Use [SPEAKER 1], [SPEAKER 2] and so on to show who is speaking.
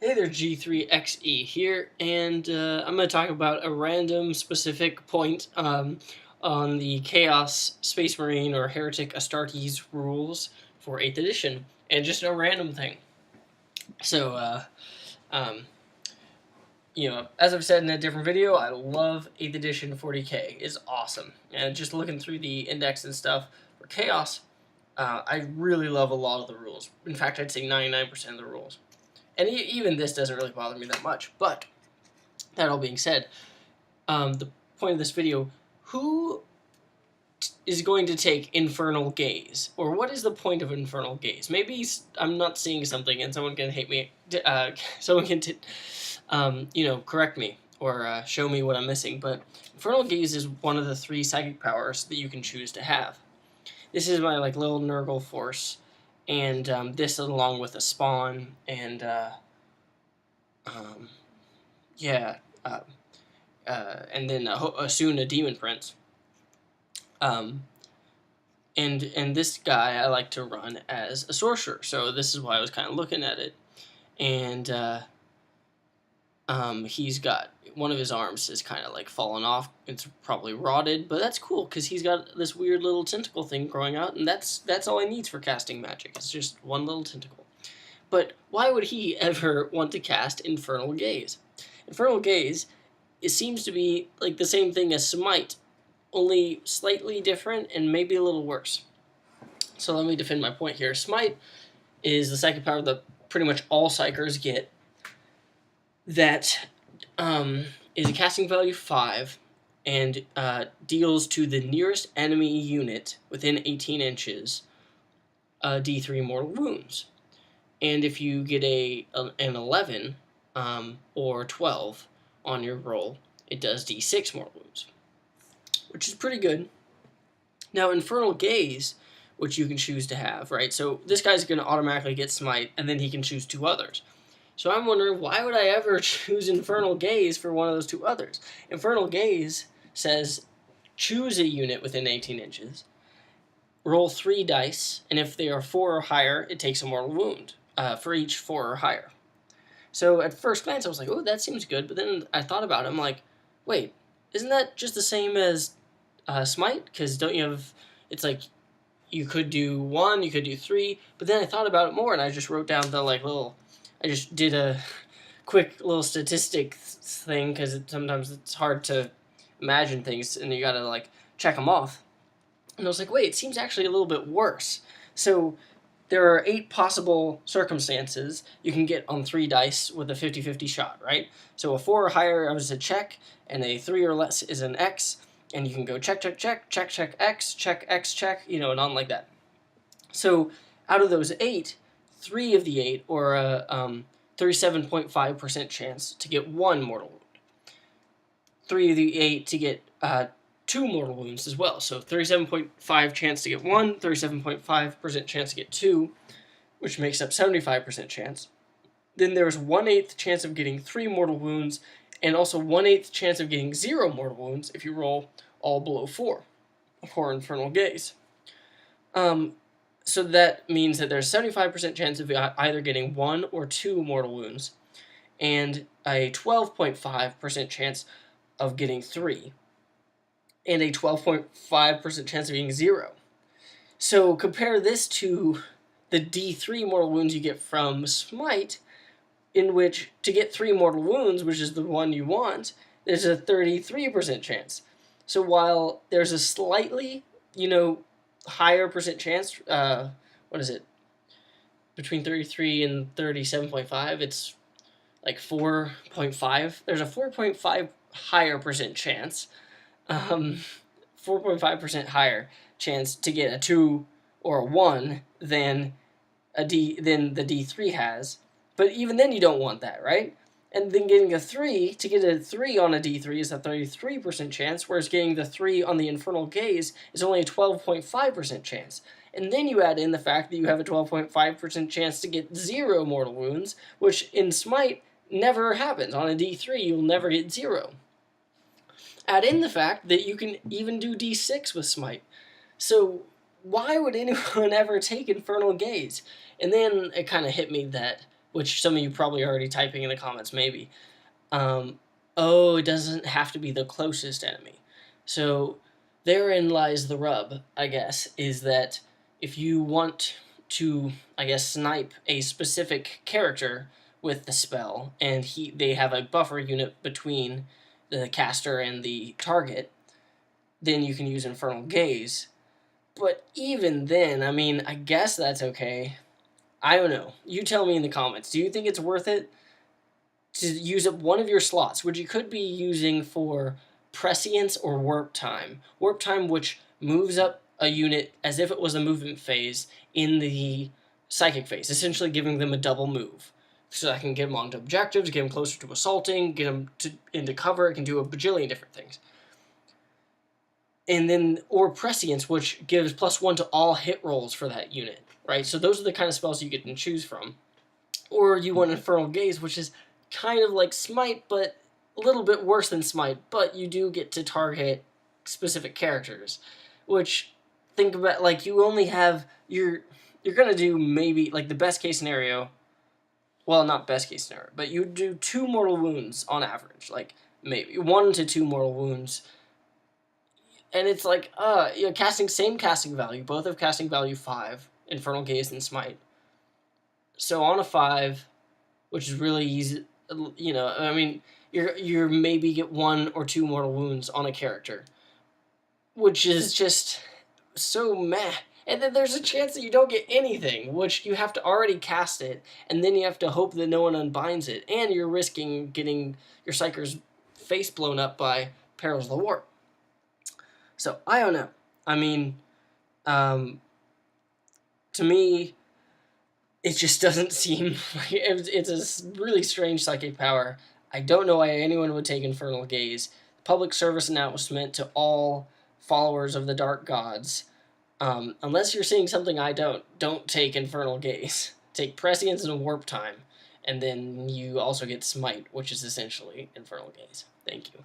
[SPEAKER 1] Hey there, G3XE here, and I'm going to talk about a random specific point on the Chaos Space Marine or Heretic Astartes rules for 8th edition, and just a random thing. So, as I've said in a different video, I love 8th edition 40k. It's awesome, and just looking through the index and stuff for Chaos, I really love a lot of the rules. In fact, I'd say 99% of the rules. And even this doesn't really bother me that much. But, that all being said, the point of this video, who is going to take Infernal Gaze? Or what is the point of Infernal Gaze? Maybe I'm not seeing something and someone can hate me, someone can, correct me or show me what I'm missing. But Infernal Gaze is one of the 3 psychic powers that you can choose to have. This is my little Nurgle force. And this along with a spawn and and then soon a demon prince. And this guy I like to run as a sorcerer, so this is why I was kind of looking at it. And he's got one of his arms is kind of fallen off. It's probably rotted, but that's cool because he's got this weird little tentacle thing growing out, and that's all he needs for casting magic. It's just one little tentacle. But why would he ever want to cast Infernal Gaze? Infernal Gaze, it seems to be the same thing as Smite, only slightly different and maybe a little worse. So let me defend my point here. Smite is the psychic power that pretty much all psychers get. That is a casting value 5 and deals to the nearest enemy unit within 18 inches D3 mortal wounds. And if you get an 11 or 12 on your roll, it does D6 mortal wounds, which is pretty good. Now, Infernal Gaze, which you can choose to have, right? So this guy's going to automatically get Smite, and then he can choose 2 others. So I'm wondering, why would I ever choose Infernal Gaze for one of those 2 others? Infernal Gaze says, choose a unit within 18 inches, roll 3 dice, and if they are 4 or higher, it takes a mortal wound for each 4 or higher. So at first glance, I was like, oh, that seems good. But then I thought about it. I'm like, wait, isn't that just the same as Smite? Because don't you have, it's you could do 1, you could do 3. But then I thought about it more, and I just wrote down the I just did a quick little statistic thing because sometimes it's hard to imagine things and you gotta check them off. And I was like, wait, it seems actually a little bit worse. So there are 8 possible circumstances you can get on 3 dice with a 50-50 shot, right? So a 4 or higher is a check, and a 3 or less is an X, and you can go check, check, check, check, check, X, check, and on like that. So out of those 8, 3 of the 8, or a 37.5% chance to get 1 mortal wound. 3 of the 8 to get 2 mortal wounds as well. So 37.5 chance to get 1, 37.5% chance to get 2, which makes up 75% chance. Then there's 1/8 chance of getting 3 mortal wounds, and also 1/8 chance of getting 0 mortal wounds if you roll all below 4 for Infernal Gaze. So that means that there's 75% chance of either getting 1 or 2 mortal wounds, and a 12.5% chance of getting 3, and a 12.5% chance of getting 0. So compare this to the D3 mortal wounds you get from Smite, in which to get 3 mortal wounds, which is the one you want, there's a 33% chance. So while there's a slightly, higher percent chance, what is it? Between 33 and 37.5, it's 4.5. There's a 4.5 higher percent chance, 4.5% higher chance to get a 2 or a 1 than the D3 has. But even then you don't want that, right? And then getting a 3, to get a 3 on a D3 is a 33% chance, whereas getting the 3 on the Infernal Gaze is only a 12.5% chance. And then you add in the fact that you have a 12.5% chance to get 0 mortal wounds, which in Smite never happens. On a D3, you'll never get 0. Add in the fact that you can even do D6 with Smite. So why would anyone ever take Infernal Gaze? And then it kind of hit me that which some of you probably are already typing in the comments, maybe. Oh, it doesn't have to be the closest enemy. So therein lies the rub, I guess, is that if you want to, I guess, snipe a specific character with the spell, and they have a buffer unit between the caster and the target, then you can use Infernal Gaze. But even then, I mean, I guess that's okay. I don't know. You tell me in the comments. Do you think it's worth it to use up one of your slots, which you could be using for prescience or warp time? Warp time, which moves up a unit as if it was a movement phase in the psychic phase, essentially giving them a double move. So I can get them onto objectives, get them closer to assaulting, get them into cover. It can do a bajillion different things. And then, or prescience, which gives +1 to all hit rolls for that unit, right? So those are the kind of spells you get to choose from. Or you want Infernal Gaze, which is kind of like Smite, but a little bit worse than Smite, but you do get to target specific characters, which, think about, like, you only have, you're going to do maybe, like, the best case scenario, well, not best case scenario, but you do 2 mortal wounds on average, like, maybe 1 to 2 mortal wounds, and it's like, same casting value, both have casting value 5, Infernal Gaze and Smite. So on a 5, which is really easy, I mean, you're maybe get 1 or 2 mortal wounds on a character, which is just so meh. And then there's a chance that you don't get anything, which you have to already cast it, and then you have to hope that no one unbinds it, and you're risking getting your Psyker's face blown up by Perils of the Warp. So, I don't know. I mean, to me, it just doesn't seem like it's a really strange psychic power. I don't know why anyone would take Infernal Gaze. Public service announcement to all followers of the Dark Gods. Unless you're seeing something I don't take Infernal Gaze. Take Prescience and Warp Time. And then you also get Smite, which is essentially Infernal Gaze. Thank you.